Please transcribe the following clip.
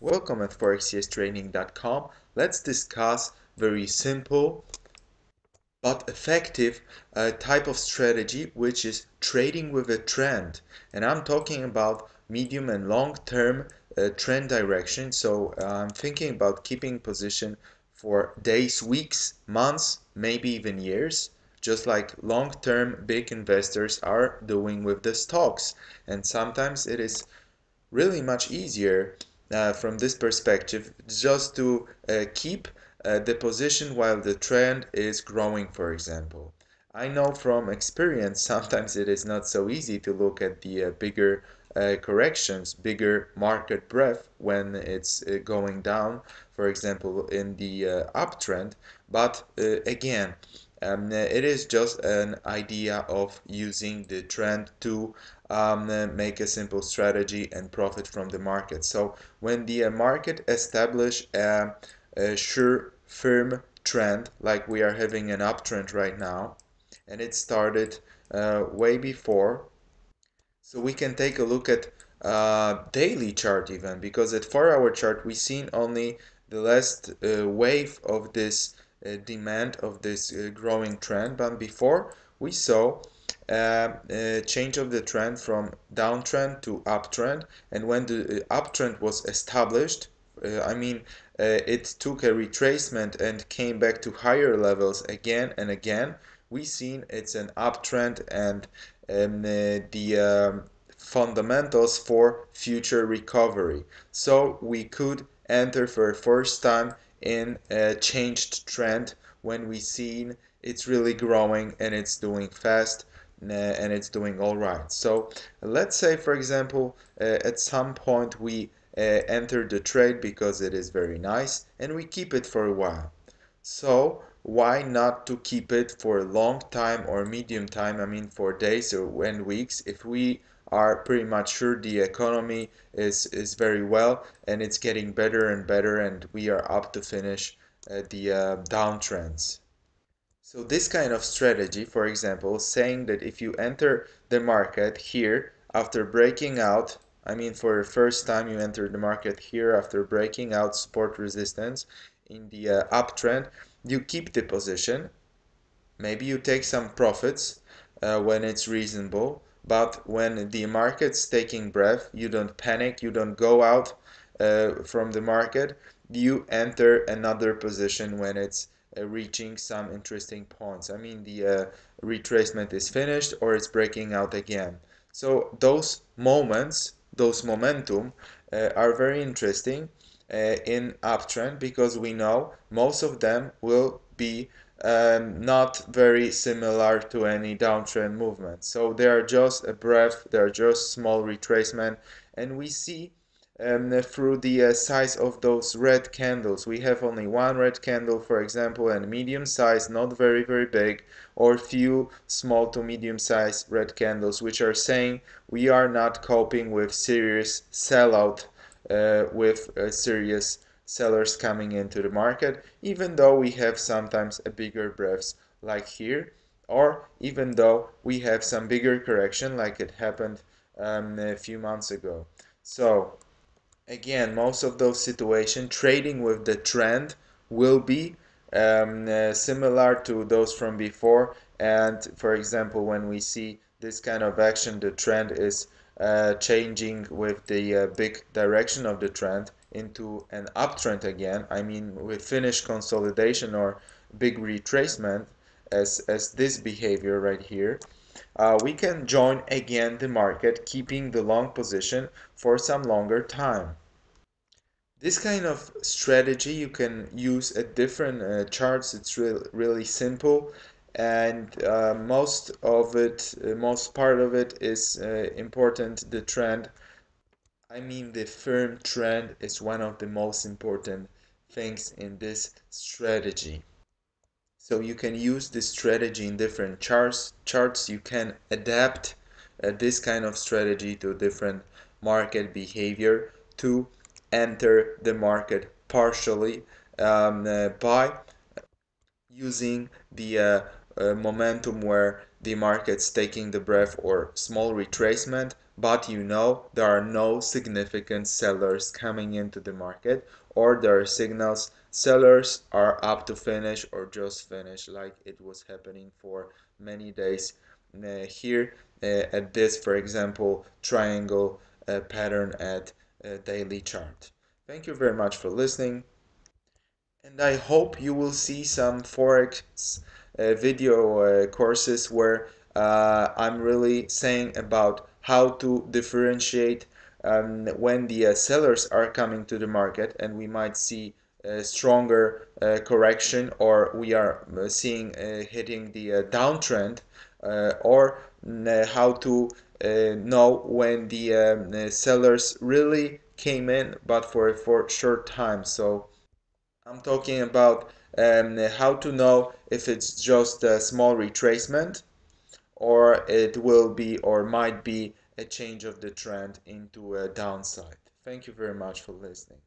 Welcome at forextrading.com. Let's discuss very simple but effective type of strategy, which is trading with a trend. And I'm talking about medium and long term trend direction. So I'm thinking about keeping position for days, weeks, months, maybe even years, just like long term big investors are doing with the stocks. And sometimes it is really much easier from this perspective just to keep the position while the trend is growing, for example. I know from experience sometimes it is not so easy to look at the bigger corrections, bigger market breadth when it's going down, for example, in the uptrend. But again, it is just an idea of using the trend to make a simple strategy and profit from the market. So when the market establish a sure firm trend, like we are having an uptrend right now, and it started way before, so we can take a look at daily chart even, because at 4 hour chart we seen only the last wave of this demand of this growing trend, but before we saw change of the trend from downtrend to uptrend, and when the uptrend was established, it took a retracement and came back to higher levels again and again. We seen it's an uptrend, and the fundamentals for future recovery. So we could enter for the first time in a changed trend when we seen it's really growing and it's doing fast and it's doing all right. So let's say, for example, at some point we enter the trade because it is very nice and we keep it for a while. So why not to keep it for a long time or medium time, for days or and weeks, if we are pretty much sure the economy is very well and it's getting better and better and we are up to finish the downtrends. So this kind of strategy, for example, saying that if you enter the market here after breaking out, for the first time you enter the market here after breaking out support resistance in the uptrend, you keep the position. Maybe you take some profits when it's reasonable, but when the market's taking breath, you don't panic, you don't go out from the market, you enter another position when it's reaching some interesting points. The retracement is finished or it's breaking out again. So those moments, those momentum are very interesting in uptrend, because we know most of them will be not very similar to any downtrend movement. So they are just a breath, they are just small retracement, and we see through the size of those red candles. We have only one red candle, for example, and medium size, not very big, or few small to medium size red candles, which are saying we are not coping with serious sellout, with serious sellers coming into the market, even though we have sometimes a bigger breaths like here, or even though we have some bigger correction like it happened a few months ago. So again, most of those situations, trading with the trend will be similar to those from before. And for example, when we see this kind of action, the trend is changing with the big direction of the trend into an uptrend again. With finished consolidation or big retracement, as this behavior right here, we can join again the market, keeping the long position for some longer time. This kind of strategy you can use at different charts. It's really simple, and most part of it is important. The trend, the firm trend is one of the most important things in this strategy. So you can use this strategy in different charts. You can adapt this kind of strategy to different market behavior to enter the market partially by using the momentum where the market's taking the breath or small retracement, but you know there are no significant sellers coming into the market, or there are signals sellers are up to finish or just finish, like it was happening for many days here at this, for example, triangle pattern at daily chart. Thank you very much for listening. And I hope you will see some Forex video courses where I'm really saying about how to differentiate when the sellers are coming to the market and we might see a stronger correction, or we are seeing hitting the downtrend, or how to know when the sellers really came in but for a short time. So I'm talking about how to know if it's just a small retracement, or it will be or might be a change of the trend into a downside. Thank you very much for listening.